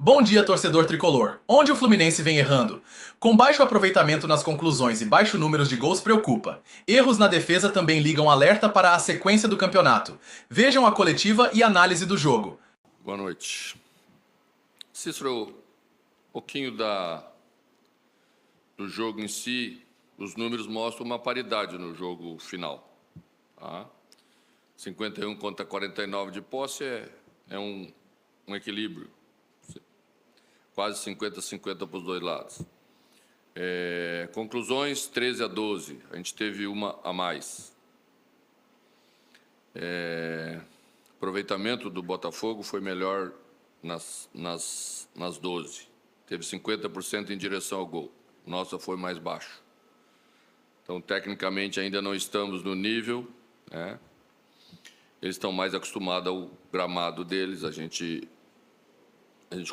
Bom dia, torcedor tricolor. Onde o Fluminense vem errando? Com baixo aproveitamento nas conclusões e baixo número de gols preocupa. Erros na defesa também ligam alerta para a sequência do campeonato. Vejam a coletiva e análise do jogo. Boa noite. Cícero, um pouquinho do jogo em si, os números mostram uma paridade no jogo final. Tá? 51 contra 49 de posse é um equilíbrio. Quase 50-50 para os dois lados. Conclusões, 13-12. A gente teve uma a mais. Aproveitamento do Botafogo foi melhor nas 12. Teve 50% em direção ao gol. Nossa foi mais baixo. Então, tecnicamente, ainda não estamos no nível, né? Eles estão mais acostumados ao gramado deles. A gente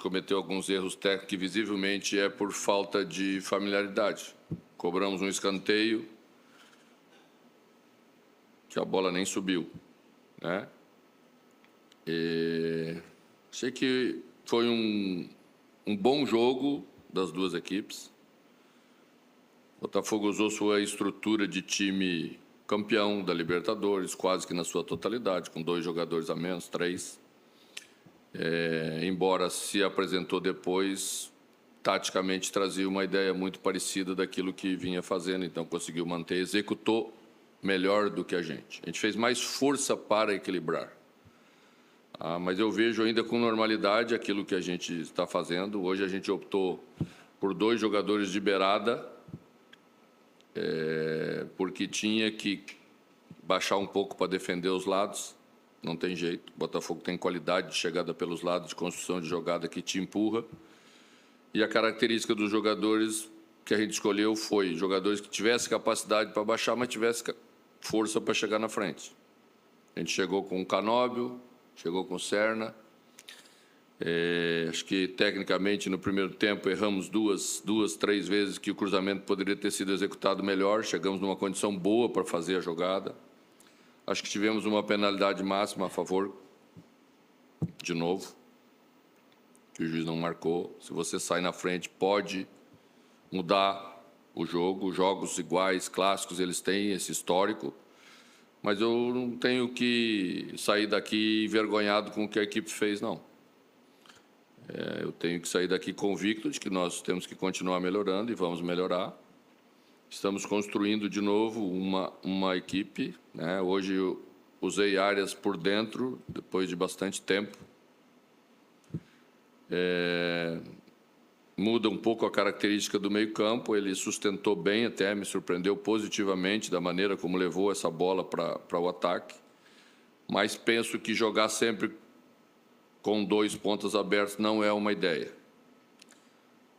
cometeu alguns erros técnicos que visivelmente é por falta de familiaridade. Cobramos um escanteio que a bola nem subiu, né? Achei que foi um bom jogo das duas equipes. O Botafogo usou sua estrutura de time campeão da Libertadores, quase que na sua totalidade, com 2 jogadores a menos, 3. Embora se apresentou depois, taticamente trazia uma ideia muito parecida daquilo que vinha fazendo, então conseguiu manter, executou melhor do que a gente. A gente fez mais força para equilibrar. Mas eu vejo ainda com normalidade aquilo que a gente está fazendo. Hoje a gente optou por 2 jogadores de beirada, porque tinha que baixar um pouco para defender os lados. Não tem jeito. O Botafogo tem qualidade de chegada pelos lados, de construção de jogada que te empurra. E a característica dos jogadores que a gente escolheu foi jogadores que tivessem capacidade para baixar, mas tivessem força para chegar na frente. A gente chegou com o Canóbio, chegou com o Serna. Acho que, tecnicamente, no primeiro tempo, erramos duas, 3 vezes que o cruzamento poderia ter sido executado melhor. Chegamos numa condição boa para fazer a jogada. Acho que tivemos uma penalidade máxima a favor, de novo, que o juiz não marcou. Se você sai na frente, pode mudar o jogo. Jogos iguais, clássicos, eles têm esse histórico. Mas eu não tenho que sair daqui envergonhado com o que a equipe fez, não. Eu tenho que sair daqui convicto de que nós temos que continuar melhorando e vamos melhorar. Estamos construindo de novo uma equipe, né? Hoje eu usei áreas por dentro, depois de bastante tempo. Muda um pouco a característica do meio-campo. Ele sustentou bem, até me surpreendeu positivamente da maneira como levou essa bola para o ataque. Mas penso que jogar sempre com 2 pontas abertos não é uma ideia,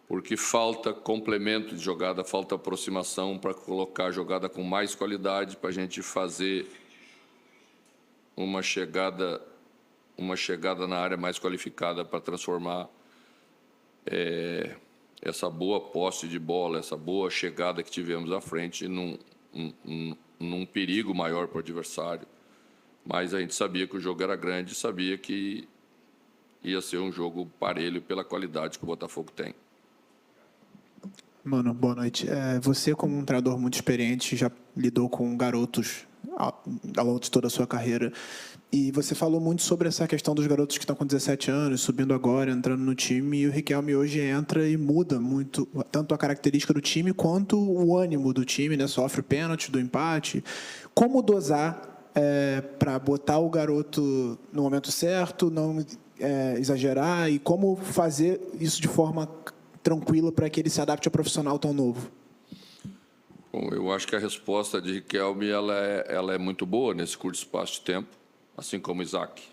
porque falta complemento de jogada, falta aproximação para colocar a jogada com mais qualidade, para a gente fazer uma chegada na área mais qualificada para transformar essa boa posse de bola, essa boa chegada que tivemos à frente num perigo maior para o adversário. Mas a gente sabia que o jogo era grande, sabia que ia ser um jogo parelho pela qualidade que o Botafogo tem. Mano, boa noite. Você, como um treinador muito experiente, já lidou com garotos ao longo de toda a sua carreira. E você falou muito sobre essa questão dos garotos que estão com 17 anos, subindo agora, entrando no time. E o Riquelme hoje entra e muda muito, tanto a característica do time quanto o ânimo do time, né? Sofre o pênalti do empate. Como dosar para botar o garoto no momento certo, não exagerar, e como fazer isso de forma tranquila para que ele se adapte ao profissional tão novo? Bom, eu acho que a resposta de Riquelme ela é muito boa nesse curto espaço de tempo, assim como Isaac.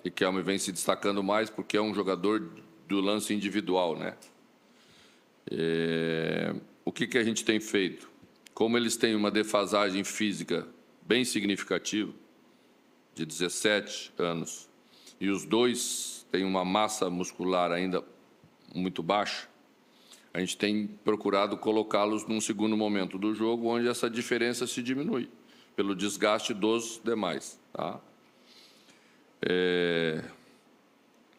Riquelme vem se destacando mais porque é um jogador do lance individual, né? O que a gente tem feito? Como eles têm uma defasagem física bem significativa, de 17 anos, e os 2 têm uma massa muscular ainda muito baixa, a gente tem procurado colocá-los num segundo momento do jogo, onde essa diferença se diminui, pelo desgaste dos demais. Tá?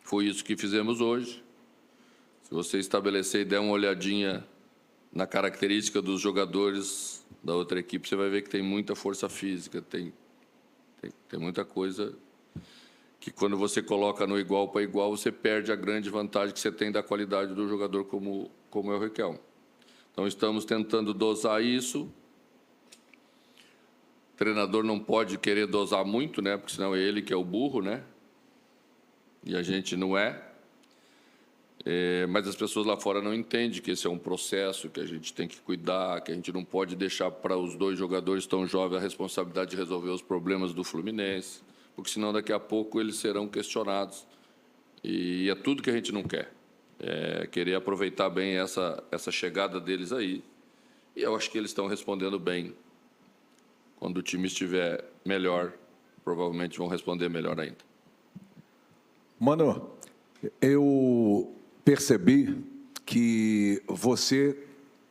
Foi isso que fizemos hoje. Se você estabelecer e der uma olhadinha na característica dos jogadores da outra equipe, você vai ver que tem muita força física, tem muita coisa que quando você coloca no igual para igual, você perde a grande vantagem que você tem da qualidade do jogador como é o Riquelme. Então, estamos tentando dosar isso. O treinador não pode querer dosar muito, né? Porque senão é ele que é o burro, né? E a gente não é. Mas as pessoas lá fora não entendem que esse é um processo, que a gente tem que cuidar, que a gente não pode deixar para os dois jogadores tão jovens a responsabilidade de resolver os problemas do Fluminense, porque senão daqui a pouco eles serão questionados. E é tudo que a gente não quer. Querer aproveitar bem essa chegada deles aí. E eu acho que eles estão respondendo bem. Quando o time estiver melhor, provavelmente vão responder melhor ainda. Mano, eu percebi que você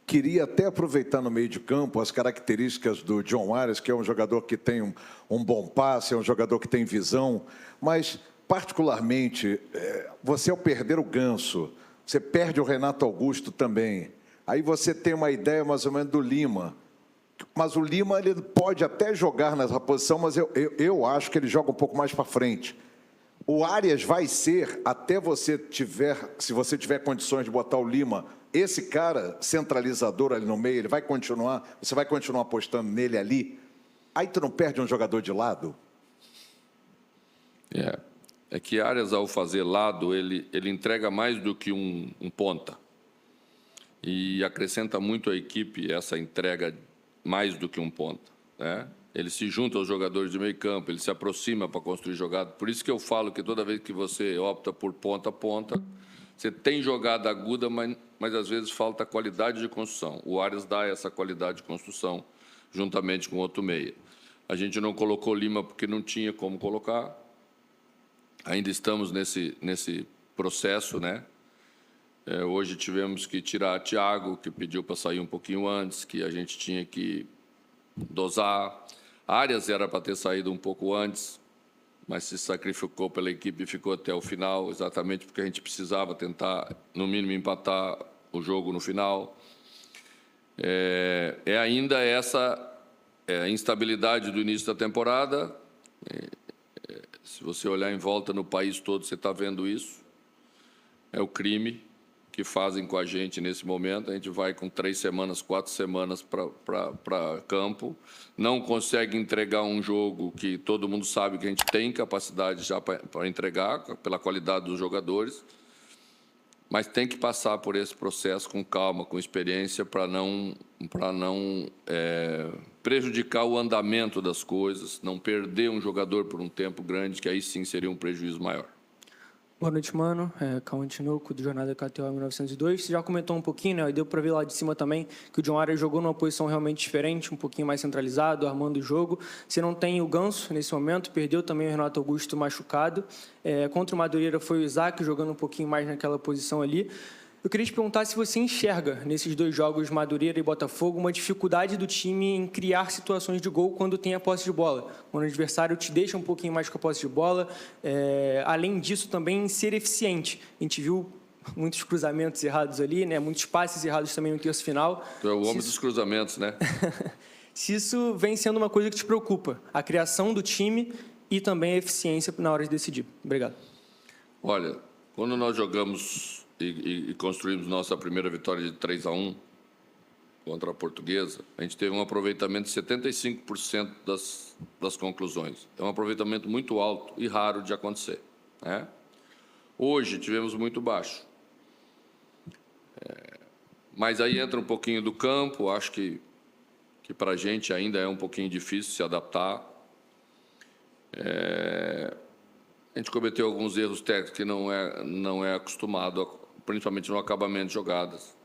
queria até aproveitar no meio de campo as características do John Arias, que é um jogador que tem um bom passe, é um jogador que tem visão, mas, particularmente, você ao perder o Ganso, você perde o Renato Augusto também, aí você tem uma ideia mais ou menos do Lima, mas o Lima ele pode até jogar nessa posição, mas eu acho que ele joga um pouco mais para frente. O Arias vai ser, até você tiver, se você tiver condições de botar o Lima, esse cara centralizador ali no meio, ele vai continuar, você vai continuar apostando nele ali, aí tu não perde um jogador de lado? É que Arias, ao fazer lado, ele entrega mais do que um ponta. E acrescenta muito à equipe essa entrega mais do que um ponta, né? Ele se junta aos jogadores de meio campo, ele se aproxima para construir jogada. Por isso que eu falo que toda vez que você opta por ponta a ponta, você tem jogada aguda, mas às vezes falta qualidade de construção. O Arias dá essa qualidade de construção juntamente com outro meia. A gente não colocou Lima porque não tinha como colocar. Ainda estamos nesse processo, né? Hoje tivemos que tirar Thiago, que pediu para sair um pouquinho antes, que a gente tinha que dosar. Arias era para ter saído um pouco antes, mas se sacrificou pela equipe e ficou até o final, exatamente porque a gente precisava tentar, no mínimo, empatar o jogo no final. Ainda essa instabilidade do início da temporada. Se você olhar em volta no país todo, você está vendo isso. É o crime que fazem com a gente nesse momento. A gente vai com 3 semanas, 4 semanas para campo, não consegue entregar um jogo que todo mundo sabe que a gente tem capacidade já para entregar, pela qualidade dos jogadores, mas tem que passar por esse processo com calma, com experiência, para não prejudicar o andamento das coisas, não perder um jogador por um tempo grande, que aí sim seria um prejuízo maior. Boa noite, mano. Cauã Tinoco, do Jornada KTO 1902. Você já comentou um pouquinho, né? E deu para ver lá de cima também que o John Arias jogou numa posição realmente diferente, um pouquinho mais centralizado, armando o jogo. Você não tem o Ganso nesse momento, perdeu também o Renato Augusto machucado. Contra o Madureira foi o Isaac jogando um pouquinho mais naquela posição ali. Eu queria te perguntar se você enxerga, nesses 2 jogos, Madureira e Botafogo, uma dificuldade do time em criar situações de gol quando tem a posse de bola, quando o adversário te deixa um pouquinho mais com a posse de bola. Além disso, também ser eficiente. A gente viu muitos cruzamentos errados ali, né? Muitos passes errados também no terço final. Tu é o homem dos cruzamentos, né? Se isso vem sendo uma coisa que te preocupa, a criação do time e também a eficiência na hora de decidir. Obrigado. Olha, quando nós jogamos e construímos nossa primeira vitória de 3-1 contra a Portuguesa, a gente teve um aproveitamento de 75% das conclusões. É um aproveitamento muito alto e raro de acontecer, né? Hoje tivemos muito baixo. Mas aí entra um pouquinho do campo, acho que para a gente ainda é um pouquinho difícil se adaptar. A gente cometeu alguns erros técnicos que não é acostumado, principalmente no acabamento de jogadas.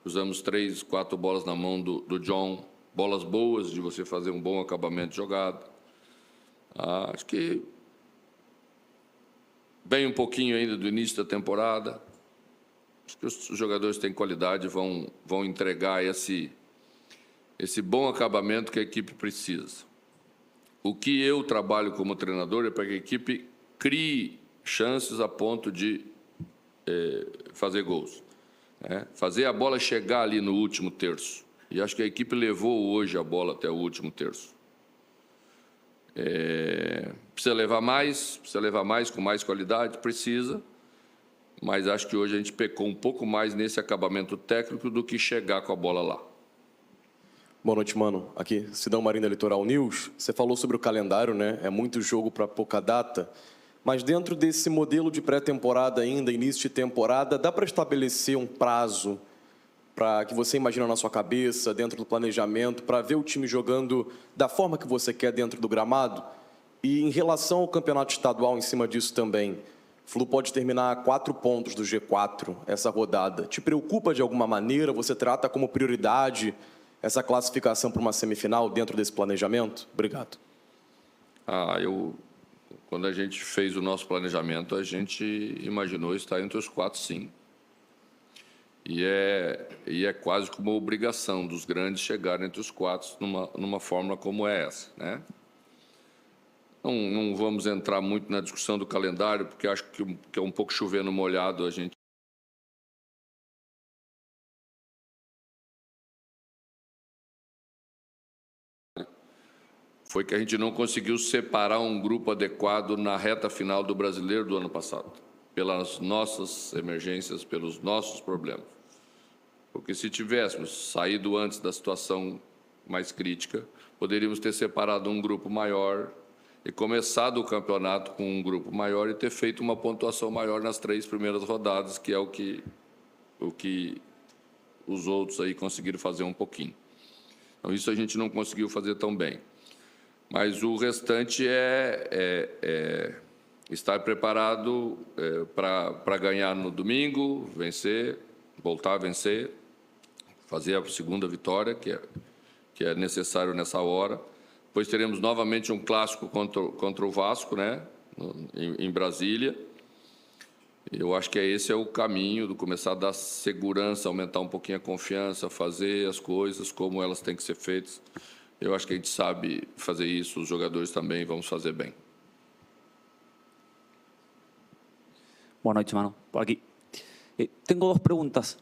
Usamos 3, 4 bolas na mão do John, bolas boas de você fazer um bom acabamento de jogada. Acho que vem um pouquinho ainda do início da temporada. Acho que os jogadores têm qualidade, vão entregar esse bom acabamento que a equipe precisa. O que eu trabalho como treinador é para que a equipe crie chances a ponto de fazer gols, né? Fazer a bola chegar ali no último terço. E acho que a equipe levou hoje a bola até o último terço. Precisa levar mais com mais qualidade, precisa, mas acho que hoje a gente pecou um pouco mais nesse acabamento técnico do que chegar com a bola lá. Boa noite, mano. Aqui, Sidão Marina, Litoral News. Você falou sobre o calendário, né? É muito jogo para pouca data. Mas dentro desse modelo de pré-temporada ainda, início de temporada, dá para estabelecer um prazo para que você imagina na sua cabeça, dentro do planejamento, para ver o time jogando da forma que você quer dentro do gramado? E em relação ao campeonato estadual, em cima disso também, o Flu pode terminar a 4 pontos do G4 essa rodada. Te preocupa de alguma maneira? Você trata como prioridade essa classificação para uma semifinal dentro desse planejamento? Obrigado. Quando a gente fez o nosso planejamento, a gente imaginou estar entre os 4, sim. E é quase como uma obrigação dos grandes chegarem entre os 4 numa fórmula como essa, né? Não vamos entrar muito na discussão do calendário, porque acho que é um pouco chovendo molhado a gente foi que a gente não conseguiu separar um grupo adequado na reta final do Brasileiro do ano passado, pelas nossas emergências, pelos nossos problemas. Porque se tivéssemos saído antes da situação mais crítica, poderíamos ter separado um grupo maior e começado o campeonato com um grupo maior e ter feito uma pontuação maior nas 3 primeiras rodadas, que é o que os outros aí conseguiram fazer um pouquinho. Então, isso a gente não conseguiu fazer tão bem. Mas o restante é estar preparado para ganhar no domingo, vencer, voltar a vencer, fazer a segunda vitória, que é necessário nessa hora. Depois teremos novamente um clássico contra o Vasco, né, em Brasília. Eu acho que esse é o caminho, do começar a dar segurança, aumentar um pouquinho a confiança, fazer as coisas como elas têm que ser feitas. Eu acho que a gente sabe fazer isso, os jogadores também vamos fazer bem. Boa noite, mano. Por aquí. Tengo 2 preguntas.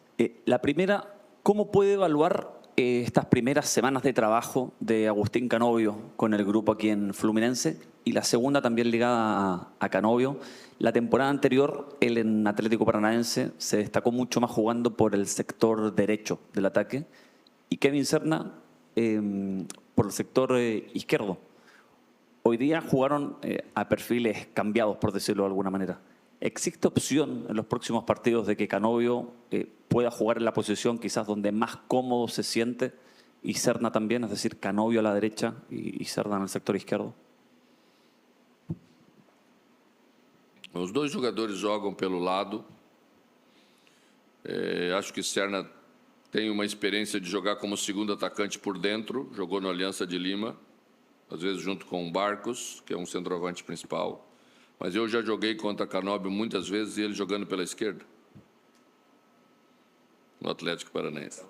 La primera, ¿cómo puede evaluar estas primeras semanas de trabajo de Agustín Canovio con el grupo aquí en Fluminense? Y la segunda, también ligada a Canovio. La temporada anterior, él en Atlético Paranaense se destacó mucho más jugando por el sector derecho del ataque. Y Kevin Serna por el sector izquierdo. Hoy día jugaron a perfiles cambiados, por decirlo de alguna manera. ¿Existe opción en los próximos partidos de que Canovio pueda jugar en la posición quizás donde más cómodo se siente y Serna también, es decir, Canovio a la derecha y Serna en el sector izquierdo? Os 2 jogadores jogam pelo lado. Acho que Serna tem uma experiência de jogar como segundo atacante por dentro, jogou no Aliança de Lima, às vezes junto com o Barcos, que é um centroavante principal. Mas eu já joguei contra Canovio muitas vezes e ele jogando pela esquerda, no Atlético Paranaense.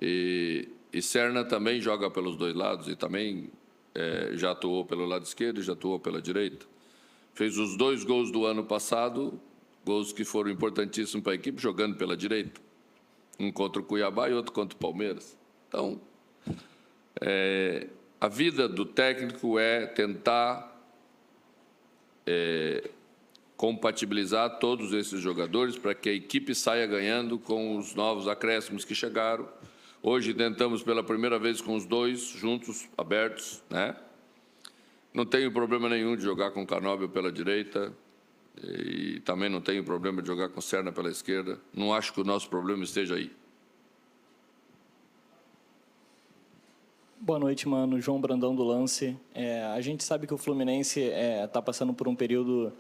E Serna também joga pelos 2 lados e também já atuou pelo lado esquerdo e já atuou pela direita. Fez os 2 gols do ano passado, gols que foram importantíssimos para a equipe, jogando pela direita. Um contra o Cuiabá e outro contra o Palmeiras. Então, a vida do técnico é tentar compatibilizar todos esses jogadores para que a equipe saia ganhando com os novos acréscimos que chegaram. Hoje tentamos pela primeira vez com os 2 juntos, abertos, né? Não tenho problema nenhum de jogar com Canovio pela direita e também não tenho problema de jogar com Serna pela esquerda. Não acho que o nosso problema esteja aí. Boa noite, mano. João Brandão do Lance. A gente sabe que o Fluminense está passando por um período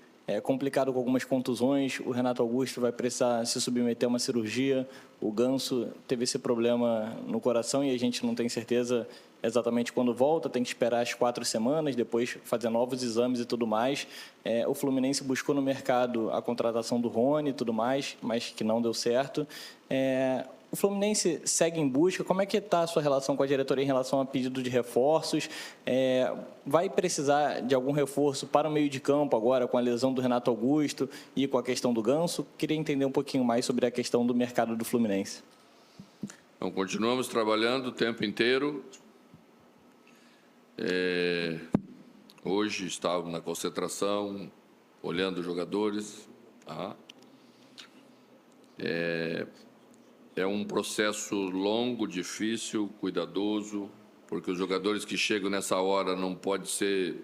complicado com algumas contusões. O Renato Augusto vai precisar se submeter a uma cirurgia. O Ganso teve esse problema no coração e a gente não tem certeza exatamente quando volta. Tem que esperar as 4 semanas, depois fazer novos exames e tudo mais. O Fluminense buscou no mercado a contratação do Rony e tudo mais, mas que não deu certo. O Fluminense segue em busca. Como é que está a sua relação com a diretoria em relação a pedido de reforços? Vai precisar de algum reforço para o meio de campo agora, com a lesão do Renato Augusto e com a questão do Ganso? Queria entender um pouquinho mais sobre a questão do mercado do Fluminense. Então, continuamos trabalhando o tempo inteiro. Hoje estava na concentração, olhando os jogadores. Tá? É um processo longo, difícil, cuidadoso, porque os jogadores que chegam nessa hora não podem ser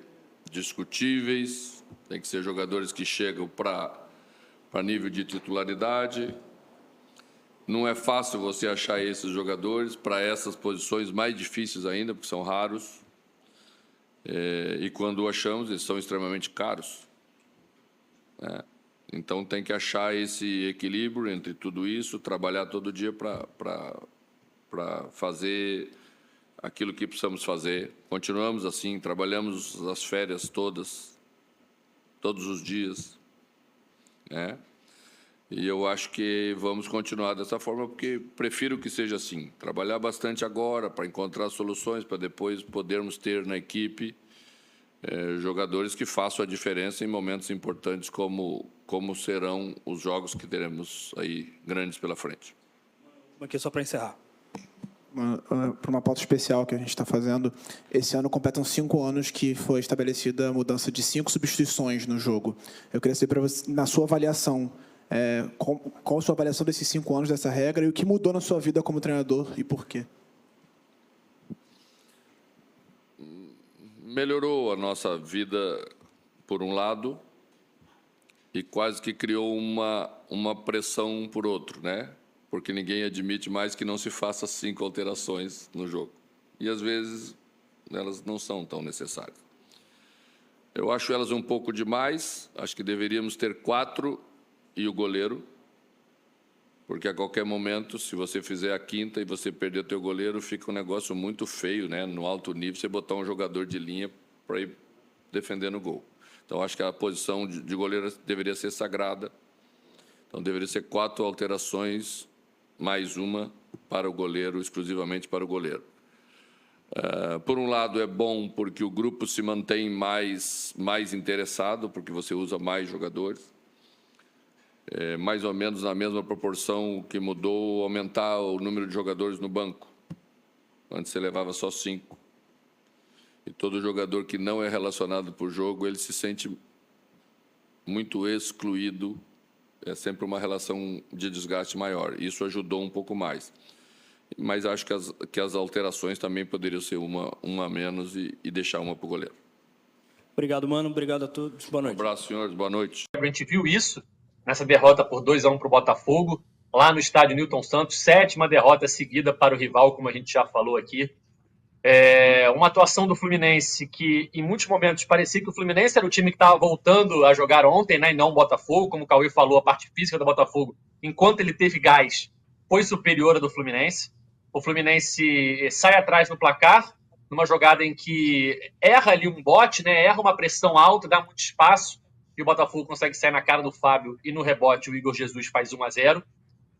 discutíveis, tem que ser jogadores que chegam para nível de titularidade. Não é fácil você achar esses jogadores para essas posições mais difíceis ainda, porque são raros. E quando achamos, eles são extremamente caros. Então, tem que achar esse equilíbrio entre tudo isso, trabalhar todo dia para fazer aquilo que precisamos fazer. Continuamos assim, trabalhamos as férias todos os dias. E eu acho que vamos continuar dessa forma, porque prefiro que seja assim. Trabalhar bastante agora para encontrar soluções, para depois podermos ter na equipe jogadores que façam a diferença em momentos importantes como serão os jogos que teremos aí grandes pela frente. Aqui só para encerrar. Para uma pauta especial que a gente está fazendo, esse ano completam 5 anos que foi estabelecida a mudança de 5 substituições no jogo. Eu queria saber, para você, na sua avaliação, qual a sua avaliação desses 5 anos dessa regra e o que mudou na sua vida como treinador e por quê? Melhorou a nossa vida, por um lado, e quase que criou uma pressão por outro, né? Porque ninguém admite mais que não se faça 5 alterações no jogo. E, às vezes, elas não são tão necessárias. Eu acho elas um pouco demais, acho que deveríamos ter 4 e o goleiro, porque a qualquer momento, se você fizer a 5ª e você perder o teu goleiro, fica um negócio muito feio, né? No alto nível, você botar um jogador de linha para ir defendendo o gol. Então, acho que a posição de goleiro deveria ser sagrada. Então, deveria ser 4 alterações, mais uma para o goleiro, exclusivamente para o goleiro. Por um lado, é bom porque o grupo se mantém mais interessado, porque você usa mais jogadores. Mais ou menos na mesma proporção. O que mudou, aumentar o número de jogadores no banco. Antes você levava só 5. E todo jogador que não é relacionado por jogo, ele se sente muito excluído. É sempre uma relação de desgaste maior. Isso ajudou um pouco mais. Mas acho que as alterações também poderiam ser uma a menos e deixar uma para o goleiro. Obrigado, Mano. Obrigado a todos. Boa noite. Um abraço, senhores. Boa noite. A gente viu isso nessa derrota por 2-1 para o Botafogo, lá no estádio Newton Santos, 7ª derrota seguida para o rival, como a gente já falou aqui. Uma atuação do Fluminense que, em muitos momentos, parecia que o Fluminense era o time que estava voltando a jogar ontem, né, e não o Botafogo. Como o Cauê falou, a parte física do Botafogo, enquanto ele teve gás, foi superior à do Fluminense. O Fluminense sai atrás no placar, numa jogada em que erra ali um bote, né, erra uma pressão alta, dá muito espaço, e o Botafogo consegue sair na cara do Fábio, e no rebote o Igor Jesus faz 1-0.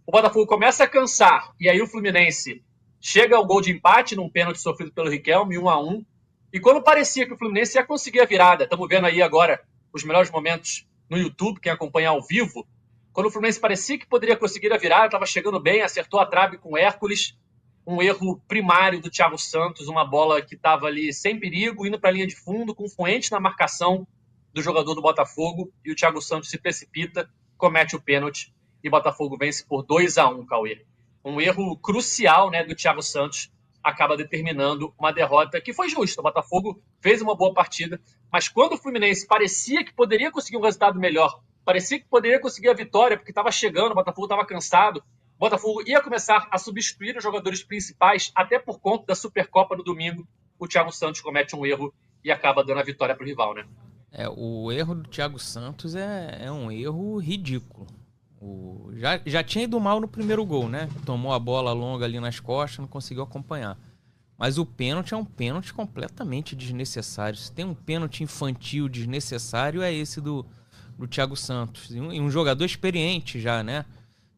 O Botafogo começa a cansar, e aí o Fluminense chega ao gol de empate num pênalti sofrido pelo Riquelme, 1-1. E quando parecia que o Fluminense ia conseguir a virada, estamos vendo aí agora os melhores momentos no YouTube, quem acompanha ao vivo, quando o Fluminense parecia que poderia conseguir a virada, estava chegando bem, acertou a trave com o Hércules, um erro primário do Thiago Santos, uma bola que estava ali sem perigo, indo para a linha de fundo, com Fuentes na marcação do jogador do Botafogo, e o Thiago Santos se precipita, comete o pênalti, e o Botafogo vence por 2-1, Cauê. Um erro crucial, né, do Thiago Santos, acaba determinando uma derrota que foi justa. O Botafogo fez uma boa partida, mas quando o Fluminense parecia que poderia conseguir um resultado melhor, parecia que poderia conseguir a vitória, porque estava chegando, o Botafogo estava cansado, o Botafogo ia começar a substituir os jogadores principais, até por conta da Supercopa no domingo, o Thiago Santos comete um erro e acaba dando a vitória para o rival, né? O erro do Thiago Santos é um erro ridículo. Já tinha ido mal no primeiro gol, né? Tomou a bola longa ali nas costas, não conseguiu acompanhar. Mas o pênalti é um pênalti completamente desnecessário. Se tem um pênalti infantil desnecessário, é esse do Thiago Santos. E um jogador experiente já, né?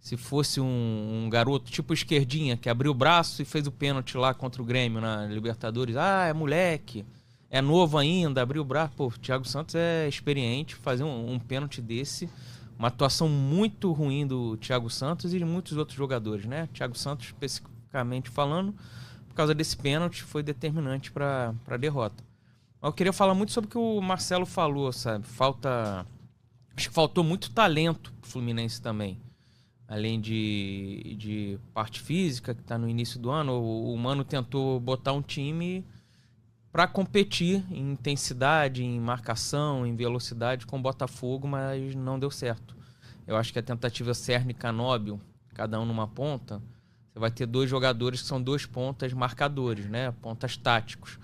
Se fosse um garoto tipo esquerdinha, que abriu o braço e fez o pênalti lá contra o Grêmio na Libertadores. Ah, é moleque, é novo ainda, abriu o braço. Pô, o Thiago Santos é experiente, fazer um pênalti desse. Uma atuação muito ruim do Thiago Santos e de muitos outros jogadores, né? Thiago Santos, especificamente falando, por causa desse pênalti, foi determinante para a derrota. Eu queria falar muito sobre o que o Marcelo falou, sabe? Acho que faltou muito talento pro Fluminense também. Além de parte física, que está no início do ano, o Mano tentou botar um time para competir em intensidade, em marcação, em velocidade com o Botafogo, mas não deu certo. Eu acho que a tentativa Cerne-Canóbio, cada um numa ponta, você vai ter 2 jogadores que são 2 pontas marcadores, né? Pontas táticos.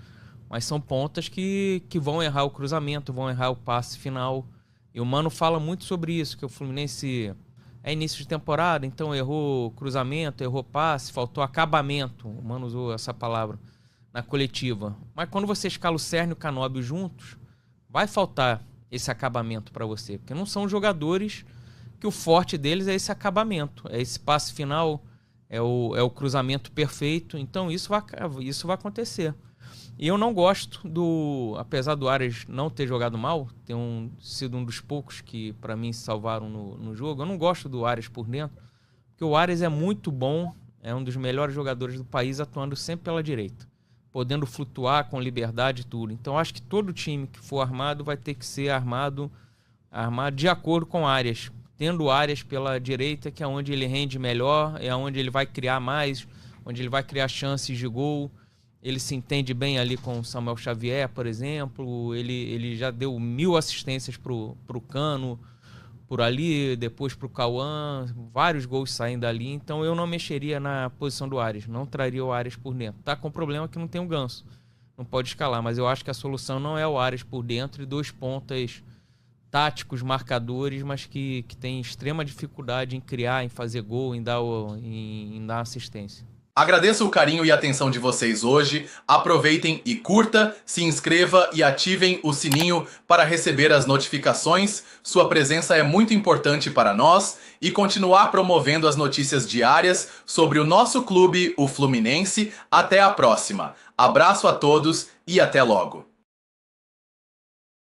Mas são pontas que vão errar o cruzamento, vão errar o passe final. E o Mano fala muito sobre isso, que o Fluminense é início de temporada, então errou cruzamento, errou passe, faltou acabamento. O Mano usou essa palavra na coletiva. Mas quando você escala o Cerne e o Canóbio juntos, vai faltar esse acabamento para você. Porque não são jogadores que o forte deles é esse acabamento, é esse passe final, é o cruzamento perfeito. Então isso vai acontecer. E eu não gosto apesar do Arias não ter jogado mal, ter sido um dos poucos que para mim se salvaram no jogo, eu não gosto do Arias por dentro, porque o Arias é muito bom, é um dos melhores jogadores do país, atuando sempre pela direita, podendo flutuar com liberdade e tudo. Então acho que todo time que for armado vai ter que ser armado de acordo com o Arias, tendo o Arias pela direita, que é onde ele rende melhor, é onde ele vai criar mais, onde ele vai criar chances de gol. Ele se entende bem ali com o Samuel Xavier, por exemplo. Ele já deu 1000 assistências pro Cano por ali, depois pro Cauã, vários gols saindo dali. Então eu não mexeria na posição do Arias, não traria o Arias por dentro. Tá com o problema que não tem o Ganso, não pode escalar, mas eu acho que a solução não é o Arias por dentro e 2 pontas táticos, marcadores, mas que tem extrema dificuldade em criar, em fazer gol, em dar assistência. Agradeço o carinho e atenção de vocês hoje. Aproveitem e curta, se inscreva e ativem o sininho para receber as notificações. Sua presença é muito importante para nós e continuar promovendo as notícias diárias sobre o nosso clube, o Fluminense. Até a próxima. Abraço a todos e até logo.